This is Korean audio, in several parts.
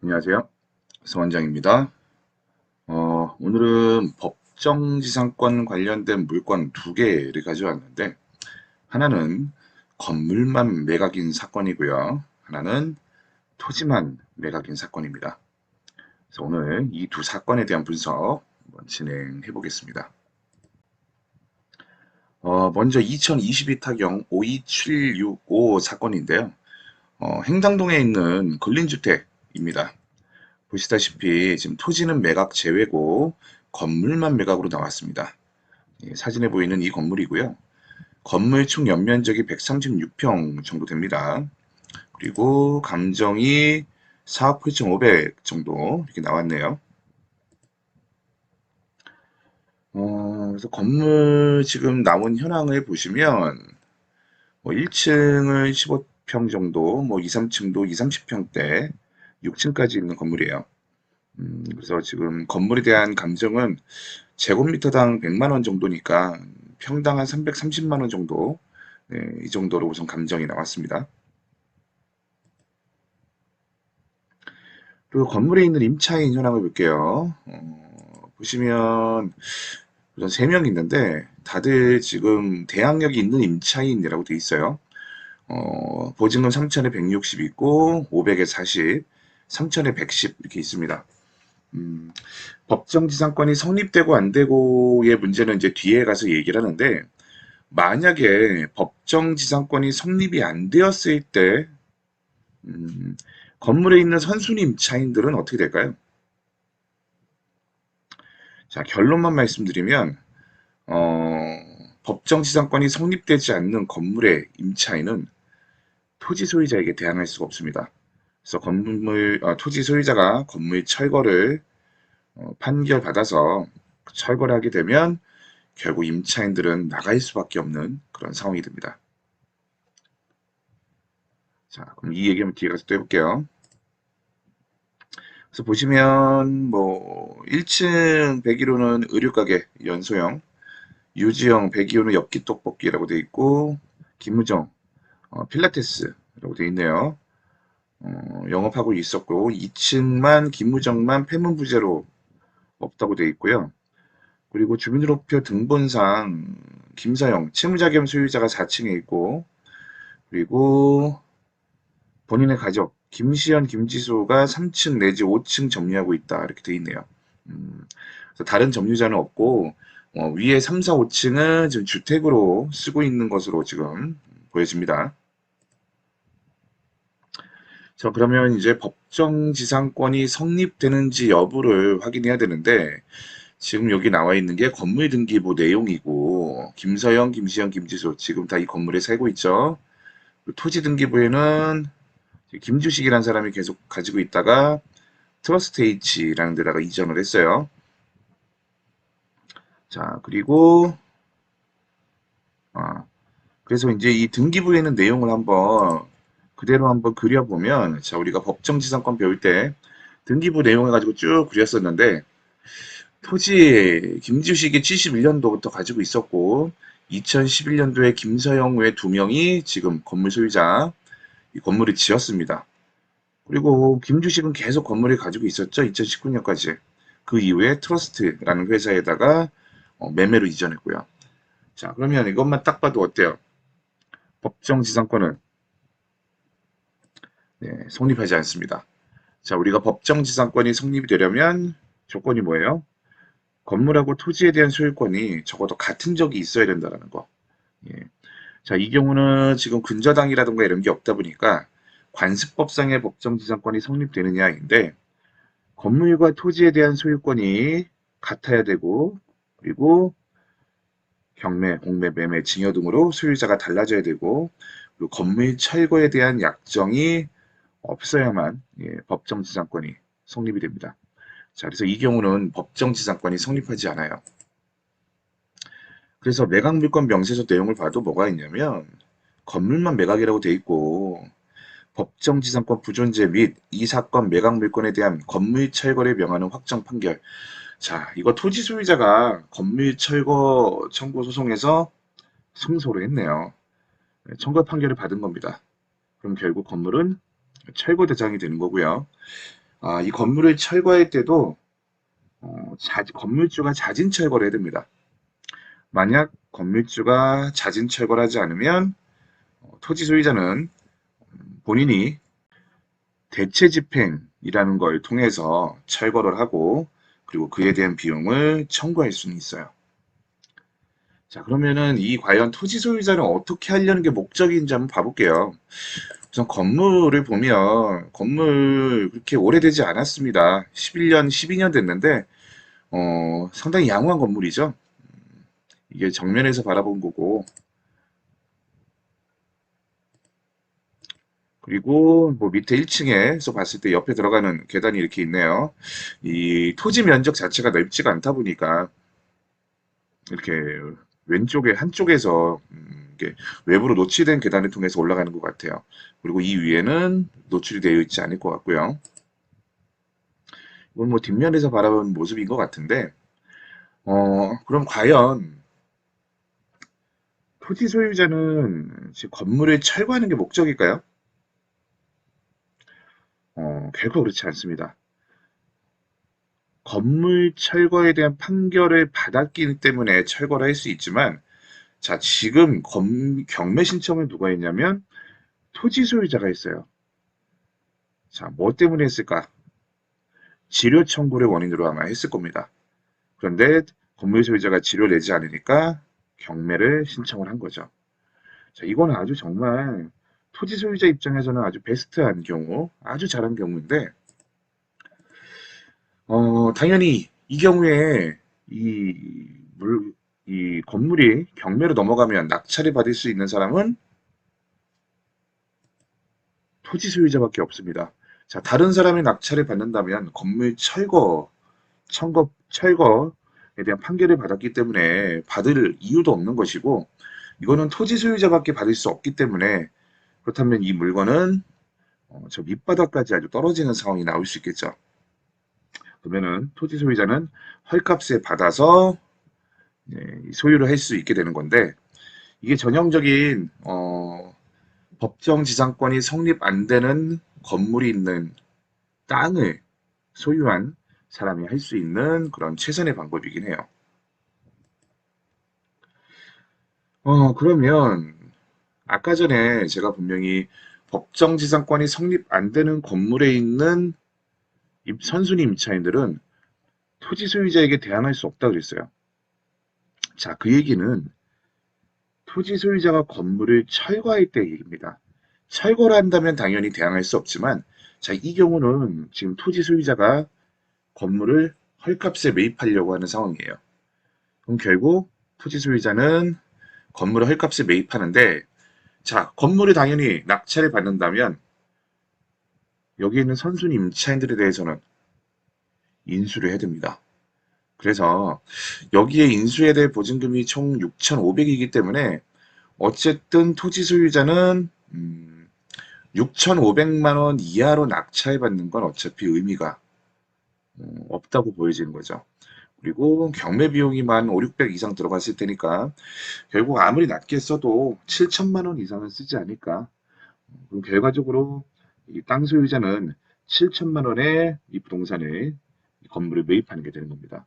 안녕하세요. 서원장입니다. 오늘은 법정지상권 관련된 물건 두 개를 가져왔는데, 하나는 건물만 매각인 사건이고요. 하나는 토지만 매각인 사건입니다. 그래서 오늘 이 두 사건에 대한 분석 한번 진행해 보겠습니다. 먼저 2022 타경 52765 사건인데요. 행당동에 있는 근린주택입니다. 보시다시피 지금 토지는 매각 제외고 건물만 매각으로 나왔습니다. 예, 사진에 보이는 이 건물이고요. 건물 총 연면적이 136평 정도 됩니다. 그리고 감정이 4억 8,500 정도 이렇게 나왔네요. 그래서 건물 지금 나온 현황을 보시면 뭐 1층을 15평 정도, 뭐 2, 3층도 2, 30평대, 6층까지 있는 건물이에요. 그래서 지금 건물에 대한 감정은 제곱미터당 100만 원 정도니까 평당 한 330만 원 정도, 네, 이 정도로 우선 감정이 나왔습니다. 그리고 건물에 있는 임차인 현황을 볼게요. 보시면 우선 3명 있는데 다들 지금 대항력이 있는 임차인이라고 돼 있어요. 보증금 3천에 160 있고 500에 40, 3천에 110 이렇게 있습니다. 음, 법정지상권이 성립되고 안 되고의 문제는 이제 뒤에 가서 얘기를 하는데, 만약에 법정지상권이 성립이 안 되었을 때 음, 건물에 있는 선순위 임차인들은 어떻게 될까요? 자, 결론만 말씀드리면 법정지상권이 성립되지 않는 건물의 임차인은 토지 소유자에게 대항할 수가 없습니다. 그래서 토지 소유자가 건물 철거를 판결받아서 철거를 하게 되면 결국 임차인들은 나갈 수밖에 없는 그런 상황이 됩니다. 자, 그럼 이 얘기 한번 뒤에 가서 또 해볼게요. 그래서 보시면 뭐 1층 101호는 의류가게 연소형, 유지형 102호는 엽기 떡볶이라고 되어 있고 김무정 필라테스라고 되어 있네요. 영업하고 있었고 2층만 김무정만 폐문부제로 없다고 되어 있고요. 그리고 주민등록표 등본상 김사영 채무자 겸 소유자가 4층에 있고 그리고 본인의 가족 김시현, 김지수가 3층 내지 5층 점유하고 있다 이렇게 돼 있네요. 그래서 다른 점유자는 없고 위에 3, 4, 5층은 지금 주택으로 쓰고 있는 것으로 지금 보여집니다. 자, 그러면 이제 법정지상권이 성립되는지 여부를 확인해야 되는데 지금 여기 나와 있는 게 건물등기부 내용이고 김서영, 김시현, 김지수 지금 다 이 건물에 살고 있죠. 토지등기부에는 김주식이라는 사람이 계속 가지고 있다가 트러스트 H라는 데다가 이전을 했어요. 자, 그리고 아, 그래서 이제 이 등기부에는 내용을 한번 그대로 한번 그려보면 자, 우리가 법정지상권 배울 때 등기부 내용을 가지고 쭉 그렸었는데 토지 김주식이 71년도부터 가지고 있었고 2011년도에 김서영 외 2명이 지금 건물 소유자 이 건물을 지었습니다. 그리고 김주식은 계속 건물을 가지고 있었죠. 2019년까지. 그 이후에 트러스트라는 회사에다가 매매로 이전했고요. 자, 그러면 이것만 딱 봐도 어때요? 법정지상권은 네, 성립하지 않습니다. 자, 우리가 법정지상권이 성립이 되려면 조건이 뭐예요? 건물하고 토지에 대한 소유권이 적어도 같은 적이 있어야 된다는 거. 예. 자, 이 경우는 지금 근저당이라든가 이런 게 없다 보니까 관습법상의 법정지상권이 성립되느냐인데 건물과 토지에 대한 소유권이 같아야 되고 그리고 경매, 공매, 매매, 증여 등으로 소유자가 달라져야 되고 그리고 건물 철거에 대한 약정이 없어야만 법정지상권이 성립이 됩니다. 자, 그래서 이 경우는 법정지상권이 성립하지 않아요. 그래서 매각물권 명세서 내용을 봐도 뭐가 있냐면 건물만 매각이라고 돼 있고 법정지상권 부존재 및 이 사건 매각물권에 대한 건물 철거를 명하는 확정 판결. 자, 이거 토지 소유자가 건물 철거 청구 소송에서 승소를 했네요. 청구 판결을 받은 겁니다. 그럼 결국 건물은 철거 대상이 되는 거고요. 이 건물을 철거할 때도 건물주가 자진 철거를 해야 됩니다. 만약 건물주가 자진 철거를 하지 않으면 토지 소유자는 본인이 대체 집행이라는 걸 통해서 철거를 하고 그리고 그에 대한 비용을 청구할 수는 있어요. 자, 그러면은 이 과연 토지 소유자는 어떻게 하려는 게 목적인지 한번 봐볼게요. 우선 건물을 보면 건물 그렇게 오래되지 않았습니다. 11년, 12년 됐는데 상당히 양호한 건물이죠. 이게 정면에서 바라본 거고 그리고 뭐 밑에 1층에서 봤을 때 옆에 들어가는 계단이 이렇게 있네요. 이 토지 면적 자체가 넓지가 않다 보니까 이렇게 왼쪽에 한쪽에서 이게 외부로 노출된 계단을 통해서 올라가는 것 같아요. 그리고 이 위에는 노출이 되어 있지 않을 것 같고요. 이건 뭐 뒷면에서 바라본 모습인 것 같은데, 그럼 과연 토지 소유자는 지금 건물을 철거하는 게 목적일까요? 결코 그렇지 않습니다. 건물 철거에 대한 판결을 받았기 때문에 철거를 할 수 있지만, 자, 지금 경매 신청을 누가 했냐면 토지 소유자가 했어요. 자, 뭐 때문에 했을까? 지료 청구를 원인으로 아마 했을 겁니다. 그런데 건물 소유자가 지료를 내지 않으니까 경매를 신청을 한 거죠. 자, 이거는 아주 정말 토지 소유자 입장에서는 아주 베스트한 경우, 아주 잘한 경우인데, 당연히 이 경우에 이 이 건물이 경매로 넘어가면 낙찰을 받을 수 있는 사람은 토지 소유자밖에 없습니다. 자, 다른 사람이 낙찰을 받는다면 건물 철거에 대한 판결을 받았기 때문에 받을 이유도 없는 것이고, 이거는 토지 소유자밖에 받을 수 없기 때문에 그렇다면 이 물건은 저 밑바닥까지 아주 떨어지는 상황이 나올 수 있겠죠. 그러면은 토지 소유자는 헐값에 받아서 소유를 할 수 있게 되는 건데 이게 전형적인 법정 지상권이 성립 안 되는 건물이 있는 땅을 소유한 사람이 할 수 있는 그런 최선의 방법이긴 해요. 그러면 아까 전에 제가 분명히 법정 지상권이 성립 안 되는 건물에 있는 선순위 임차인들은 토지 소유자에게 대항할 수 없다고 그랬어요. 자, 그 얘기는 토지 소유자가 건물을 철거할 때 얘기입니다. 철거를 한다면 당연히 대항할 수 없지만, 자, 이 경우는 지금 토지 소유자가 건물을 헐값에 매입하려고 하는 상황이에요. 그럼 결국 토지 소유자는 건물을 헐값에 매입하는데, 자, 건물이 당연히 낙찰을 받는다면 여기 있는 선순위 임차인들에 대해서는 인수를 해야 됩니다. 그래서 여기에 인수해야 될 보증금이 총 6,500이기 때문에 어쨌든 토지 소유자는 6,500만 원 이하로 낙찰받는 건 어차피 의미가 없다고 보여지는 거죠. 그리고 경매 비용이 만 5, 600 이상 들어갔을 테니까 결국 아무리 낮게 써도 7천만 원 이상은 쓰지 않을까. 그럼 결과적으로 이 땅 소유자는 7천만 원에 이 부동산을 이 건물을 매입하는 게 되는 겁니다.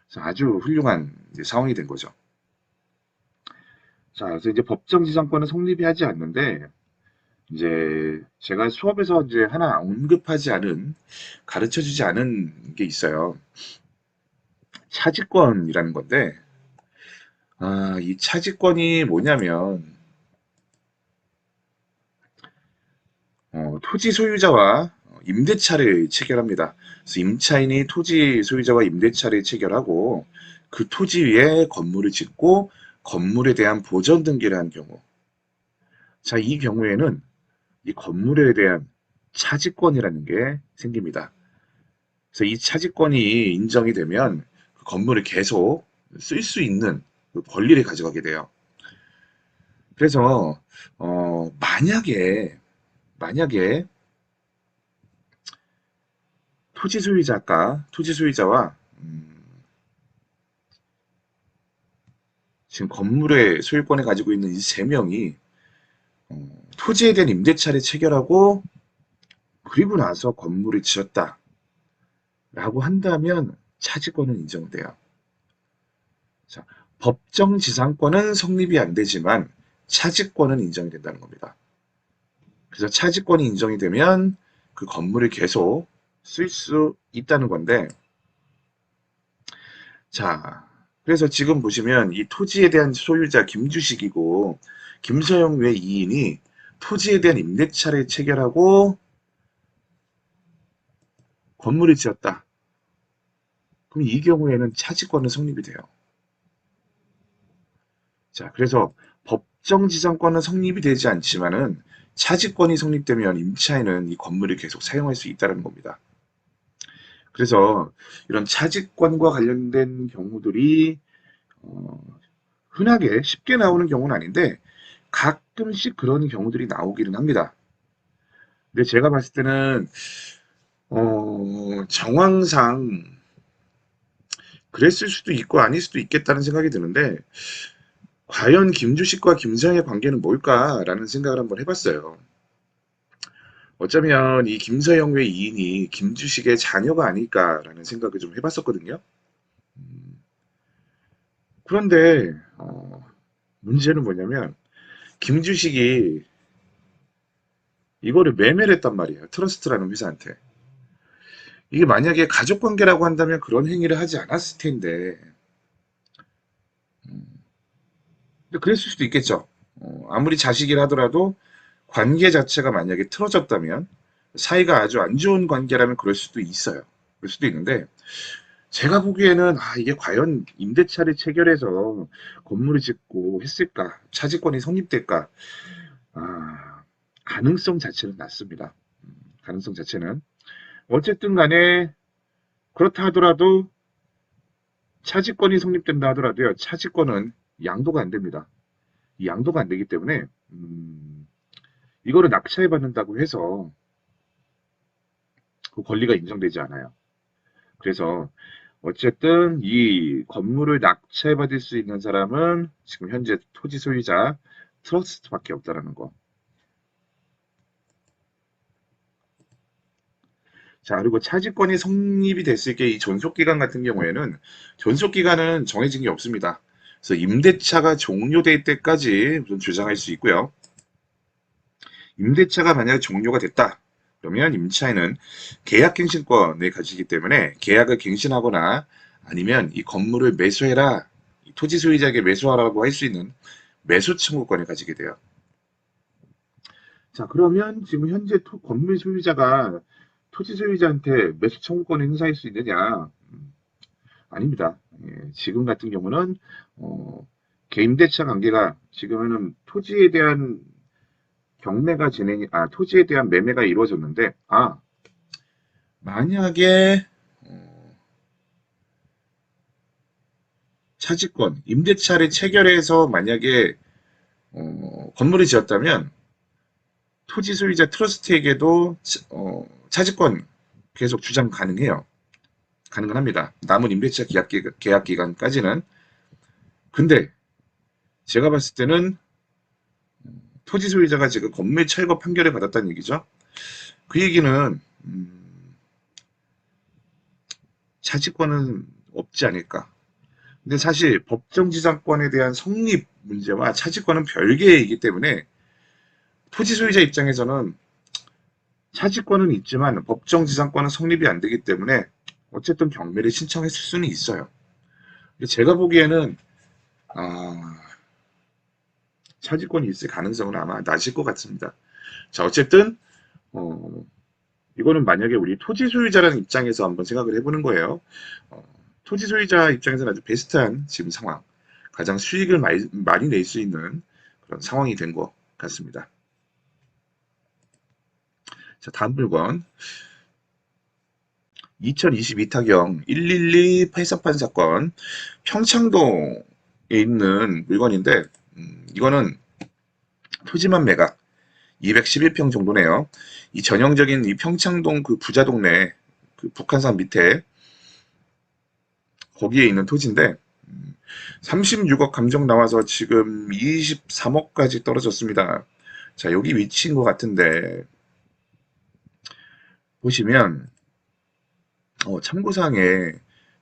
그래서 아주 훌륭한 이제 상황이 된 거죠. 자, 그래서 이제 법정 지상권은 성립이 하지 않는데 이제 제가 수업에서 이제 하나 언급하지 않은 가르쳐 주지 않은 게 있어요. 차지권이라는 건데 이 차지권이 뭐냐면 토지 소유자와 임대차를 체결합니다. 그래서 임차인이 토지 소유자와 임대차를 체결하고 그 토지 위에 건물을 짓고 건물에 대한 보전 등기를 한 경우. 자, 이 경우에는 이 건물에 대한 차지권이라는 게 생깁니다. 그래서 이 차지권이 인정이 되면 그 건물을 계속 쓸 수 있는 그 권리를 가져가게 돼요. 그래서 만약에 토지 소유자와 지금 건물의 소유권을 가지고 있는 이 세 명이 토지에 대한 임대차를 체결하고 그리고 나서 건물을 지었다. 라고 한다면 차지권은 인정돼요. 자, 법정지상권은 성립이 안 되지만 차지권은 인정이 된다는 겁니다. 그래서 차지권이 인정이 되면 그 건물을 계속 쓸 수 있다는 건데, 자, 그래서 지금 보시면 이 토지에 대한 소유자 김주식이고 김서영 외 2인이 토지에 대한 임대차를 체결하고 건물을 지었다. 그럼 이 경우에는 차지권은 성립이 돼요. 자, 그래서 법정지상권은 성립이 되지 않지만은 차지권이 성립되면 임차인은 이 건물을 계속 사용할 수 있다는 겁니다. 그래서 이런 차지권과 관련된 경우들이 어, 흔하게 쉽게 나오는 경우는 아닌데 가끔씩 그런 경우들이 나오기는 합니다. 근데 제가 봤을 때는 정황상 그랬을 수도 있고 아닐 수도 있겠다는 생각이 드는데 과연 김주식과 김서영의 관계는 뭘까라는 생각을 한번 해봤어요. 어쩌면 이 김서영 외 2인이 김주식의 자녀가 아닐까라는 생각을 좀 해봤었거든요. 음, 그런데 문제는 뭐냐면 김주식이 이거를 매매를 했단 말이에요. 트러스트라는 회사한테. 이게 만약에 가족 관계라고 한다면 그런 행위를 하지 않았을 텐데, 음, 근데 그랬을 수도 있겠죠. 아무리 자식이라 하더라도 관계 자체가 만약에 틀어졌다면, 사이가 아주 안 좋은 관계라면 그럴 수도 있어요. 그럴 수도 있는데, 제가 보기에는, 이게 과연 임대차를 체결해서 건물을 짓고 했을까? 차지권이 성립될까? 아, 가능성 자체는 낮습니다. 가능성 자체는. 어쨌든 간에, 그렇다 하더라도 차지권이 성립된다 하더라도요. 차지권은 양도가 안 됩니다. 이 양도가 안 되기 때문에 이거를 낙찰 받는다고 해서 그 권리가 인정되지 않아요. 그래서 어쨌든 이 건물을 낙찰받을 수 있는 사람은 지금 현재 토지 소유자 트러스트밖에 없다라는 거. 자, 그리고 차지권이 성립이 됐을 때 이 존속기간 같은 경우에는 존속기간은 정해진 게 없습니다. 그래서 임대차가 종료될 때까지 우선 주장할 수 있고요. 임대차가 만약에 종료가 됐다. 그러면 임차인은 계약갱신권을 가지기 때문에 계약을 갱신하거나 아니면 이 건물을 매수해라. 토지 소유자에게 매수하라고 할 수 있는 매수 청구권을 가지게 돼요. 자, 그러면 지금 현재 건물 소유자가 토지 소유자한테 매수 청구권을 행사할 수 있느냐? 아닙니다. 예, 지금 같은 경우는 개임대차 관계가 지금은 토지에 대한 토지에 대한 매매가 이루어졌는데, 만약에 차지권, 임대차를 체결해서 만약에 건물을 지었다면 토지 소유자 트러스트에게도 차지권 계속 주장 가능해요. 가능은 합니다. 남은 임대차 계약 기간까지는. 근데 제가 봤을 때는 토지 소유자가 지금 건물 철거 판결을 받았다는 얘기죠. 그 얘기는 차지권은 없지 않을까. 근데 사실 법정지상권에 대한 성립 문제와 차지권은 별개이기 때문에 토지 소유자 입장에서는 차지권은 있지만 법정지상권은 성립이 안 되기 때문에 어쨌든 경매를 신청했을 수는 있어요. 제가 보기에는 아, 차지권이 있을 가능성은 아마 낮을 것 같습니다. 자, 어쨌든 어, 이거는 만약에 우리 토지 소유자라는 입장에서 한번 생각을 해보는 거예요. 어, 토지 소유자 입장에서는 아주 베스트한 지금 상황, 가장 수익을 많이 낼 수 있는 그런 상황이 된 것 같습니다. 자, 다음 물건. 2022 타경 112 폐사판 사건. 평창동에 있는 물건인데, 이거는 토지만 매각 211평 정도네요. 이 전형적인 이 평창동 그 부자 동네, 그 북한산 밑에 거기에 있는 토지인데, 36억 감정 나와서 지금 23억까지 떨어졌습니다. 자, 여기 위치인 것 같은데, 보시면, 참고사항에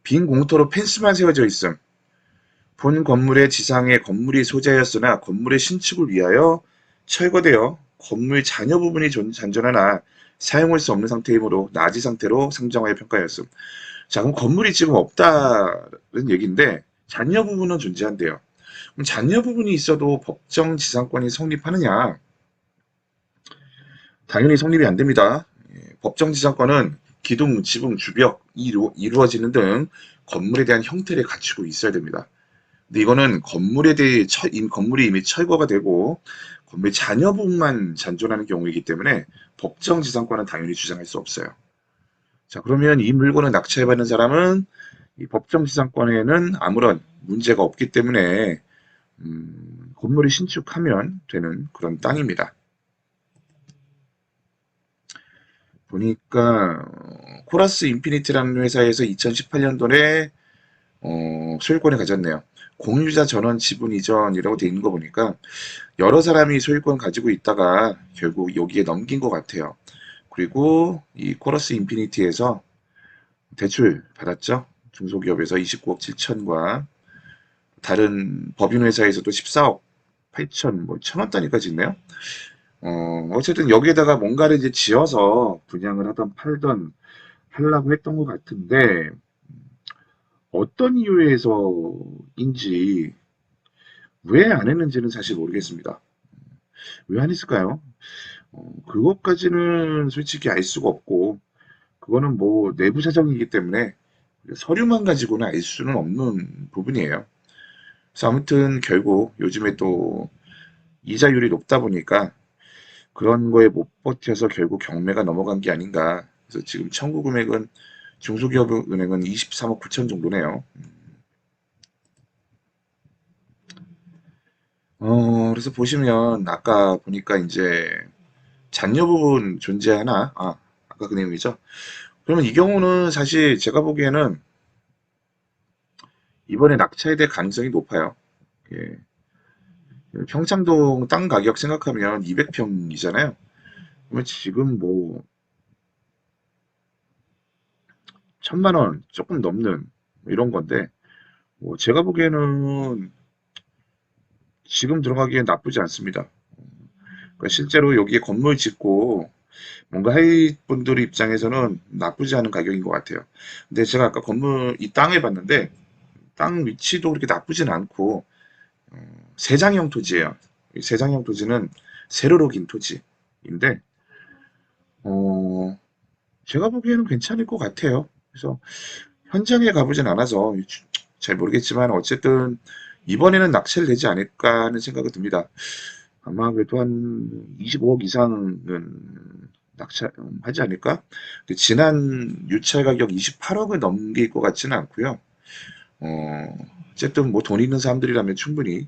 빈 공터로 펜스만 세워져 있음. 본 건물의 지상에 건물이 소재하였으나 건물의 신축을 위하여 철거되어 건물 잔여 부분이 잔존하나 사용할 수 없는 상태이므로 나지 상태로 상정하여 평가하였음. 자, 그럼 건물이 지금 없다는 얘기인데 잔여 부분은 존재한대요. 그럼 잔여 부분이 있어도 법정 지상권이 성립하느냐? 당연히 성립이 안 됩니다. 법정 지상권은 기둥, 지붕, 주벽 이루어지는 등 건물에 대한 형태를 갖추고 있어야 됩니다. 근데 이거는 건물에 대해 건물이 이미 철거가 되고 건물 잔여 부분만 잔존하는 경우이기 때문에 법정 지상권은 당연히 주장할 수 없어요. 자, 그러면 이 물건을 낙찰받는 사람은 이 법정 지상권에는 아무런 문제가 없기 때문에 건물을 신축하면 되는 그런 땅입니다. 보니까 코라스 인피니티라는 회사에서 2018년도에 소유권을 가졌네요. 공유자 전원 지분 이전이라고 돼 있는 거 보니까 여러 사람이 소유권 가지고 있다가 결국 여기에 넘긴 것 같아요. 그리고 이 코러스 인피니티에서 대출 받았죠. 중소기업에서 29억 7천과 다른 법인회사에서도 14억 8천, 뭐 1,000원 단위까지 있네요. 어쨌든 여기에다가 뭔가를 이제 지어서 분양을 하던 팔던 하려고 했던 것 같은데 어떤 이유에서인지 왜 안 했는지는 사실 모르겠습니다. 왜 안 했을까요? 그것까지는 솔직히 알 수가 없고 그거는 뭐 내부 사정이기 때문에 서류만 가지고는 알 수는 없는 부분이에요. 그래서 아무튼 결국 요즘에 또 이자율이 높다 보니까 그런 거에 못 버텨서 결국 경매가 넘어간 게 아닌가. 그래서 지금 청구 금액은 중소기업은행은 23억 9천 정도네요. 그래서 보시면 아까 보니까 이제 잔여 부분 존재하나? 아까 그 내용이죠. 그러면 이 경우는 사실 제가 보기에는 이번에 낙찰에 대해 가능성이 높아요. 예. 평창동 땅 가격 생각하면 200평이잖아요. 그러면 지금 뭐 1,000만 원 조금 넘는 이런 건데 뭐 제가 보기에는 지금 들어가기엔 나쁘지 않습니다. 그러니까 실제로 여기에 건물 짓고 뭔가 할 분들 입장에서는 나쁘지 않은 가격인 것 같아요. 근데 제가 아까 건물 이 땅을 봤는데 땅 위치도 그렇게 나쁘진 않고 세장형 토지예요. 이 세장형 토지는 세로로 긴 토지인데 어, 제가 보기에는 괜찮을 것 같아요. 그래서 현장에 가보진 않아서 잘 모르겠지만 어쨌든 이번에는 낙찰되지 않을까 하는 생각이 듭니다. 아마 그래도 한 25억 이상은 낙찰하지 않을까? 근데 지난 유찰 가격 28억을 넘길 것 같지는 않고요. 어, 어쨌든 뭐 돈 있는 사람들이라면 충분히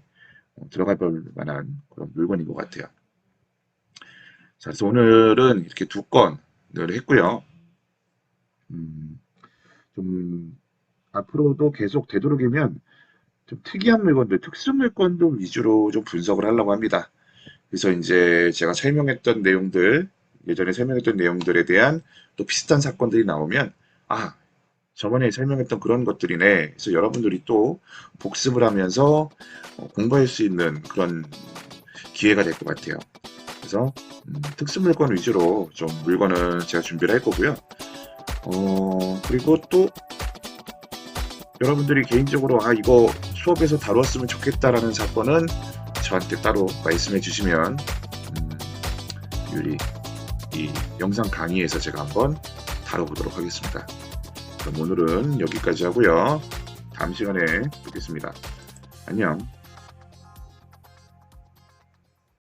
들어가 볼 만한 그런 물건인 것 같아요. 자, 그래서 오늘은 이렇게 두 건을 했고요. 음, 좀 앞으로도 계속 되도록이면 좀 특이한 물건들, 특수 물건들 위주로 좀 분석을 하려고 합니다. 그래서 이제 제가 설명했던 내용들, 예전에 설명했던 내용들에 대한 또 비슷한 사건들이 나오면, 아, 저번에 설명했던 그런 것들이네. 그래서 여러분들이 또 복습을 하면서 공부할 수 있는 그런 기회가 될 것 같아요. 그래서 특수 물건 위주로 좀 물건을 제가 준비를 할 거고요. 그리고 또 여러분들이 개인적으로 이거 수업에서 다루었으면 좋겠다라는 사건은 저한테 따로 말씀해 주시면 유리 이 영상 강의에서 제가 한번 다뤄보도록 하겠습니다. 그럼 오늘은 여기까지 하고요. 다음 시간에 뵙겠습니다. 안녕.